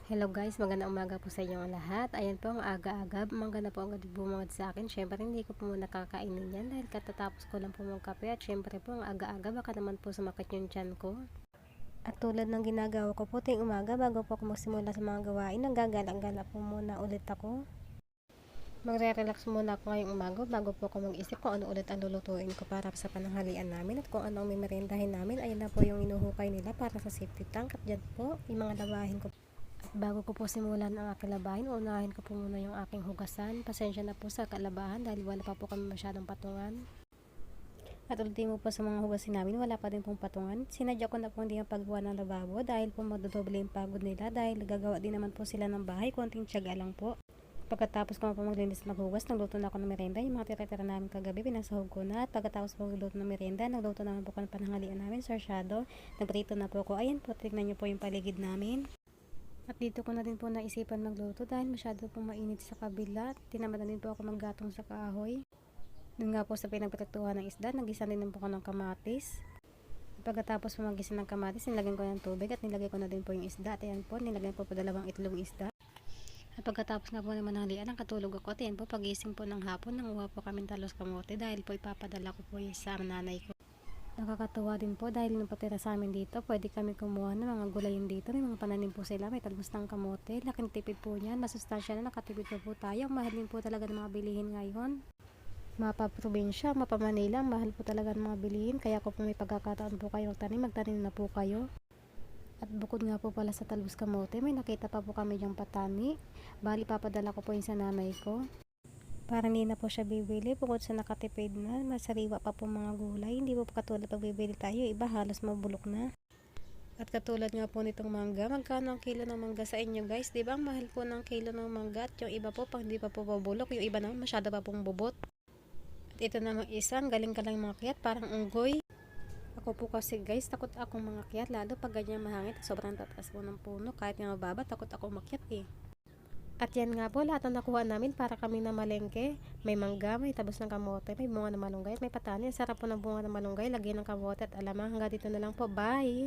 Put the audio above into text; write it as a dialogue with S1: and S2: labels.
S1: Hello guys, magandang umaga po sa inyong lahat. Ayan po ang aga-aga. Maganda po agad bumungad sa akin. Syempre hindi ko po muna kakainin yan dahil katatapos ko lang po magkape. At syempre po ang aga-aga baka naman po sumakit yung tiyan ko. At tulad ng ginagawa ko po ting umaga bago po ako magsimula sa mga gawain, nanggagala-gala po muna ulit ako. Magre-relax muna ako ngayong umaga bago po ako mag-isip kung ano ulit ang lulutuin ko para sa pananghalian namin at kung ano ang mimerindahin namin. Ayan na po yung inuhukay nila para sa safety tank at dyan po yung mga labahin ko. Bago ko po simulan ang aking labahin, unahin ko po muna yung aking hugasan. Pasensya na po sa kalabahan dahil wala pa po kami masyadong patungan. At ultimo po sa mga hugasin namin, wala pa din pong patungan. Sinadya ko na po hindi ang paggawa ng lababo dahil po madodoble yung pagod nila dahil gagawa din naman po sila ng bahay, konting tiyaga lang po. Pagkatapos ko po maglinis at maghugas, nagluto na ako ng merienda. Yung mga tira-tira namin kagabi, pinasahog ko na. At pagkatapos po magluto ng merienda, nagluto naman po ko ng pananghalian namin, sarsyado. Nagprito na po ako. Ayan po, tignan nyo po yung paligid namin. At dito ko na din po naisipan magluto dahil masyado pong mainit sa kabila. Tinamad na din po ako maggatong sa kahoy. Doon nga po sa pinagprituhan ng isda, nagisa din po ako ng kamatis. Pagkatapos po magisa ng kamatis, nilagyan ko ng tubig at nilagay ko na din po yung isda. At ayan po, nilagyan po 2 itlog isda. At pagkatapos nga po ng mananghalian, nakatulog ako. At ayan po, pagising po ng hapon, nanguha po kami talos kamote dahil po ipapadala ko po yung sa nanay ko. Nakakatuwa din po dahil nung patira sa amin dito, pwede kami kumuha ng mga gulayin dito. May mga pananim po sila, may talbos ng kamote. Laking tipid po niyan, masustansya na nakatipid po tayo. Ang mahal din po talaga ng mga bilihin ngayon. Mapa-probinsya, mapa-Manila, mahal po talaga ng mga bilihin. Kaya kung may pagkakataon po kayo magtanim na po kayo. At bukod nga po pala sa talbos kamote, may nakita pa po kami yung patani. Bali, papadala ko po yung sa nanay ko. Para hindi na po siya bibili, bukod sa nakatipid na, masariwa pa po mga gulay. Hindi po katulad pag bibili tayo, iba halos mabulok na. At katulad nga po nitong mangga, magkano ang kilo ng mangga sa inyo guys? Diba ang mahal po ng kilo ng mangga at yung iba po pang hindi pa po mabulok, yung iba naman masyado pa pong bubot. At ito namang isang galing ka lang makyat, parang unggoy. Ako po kasi guys, takot akong mangakyat, lalo pag ganyan mahangit, sobrang tataas po ng puno, kahit nga mababa, takot ako makyat eh. At yan nga po, lahat ng nakuha namin para kami na malengke. May mangga, may tabos ng kamote, may bunga ng malunggay, at may patani. Sarap po ng bunga ng malunggay, lagyan ng kamote at alamang. Hanggang dito na lang po. Bye!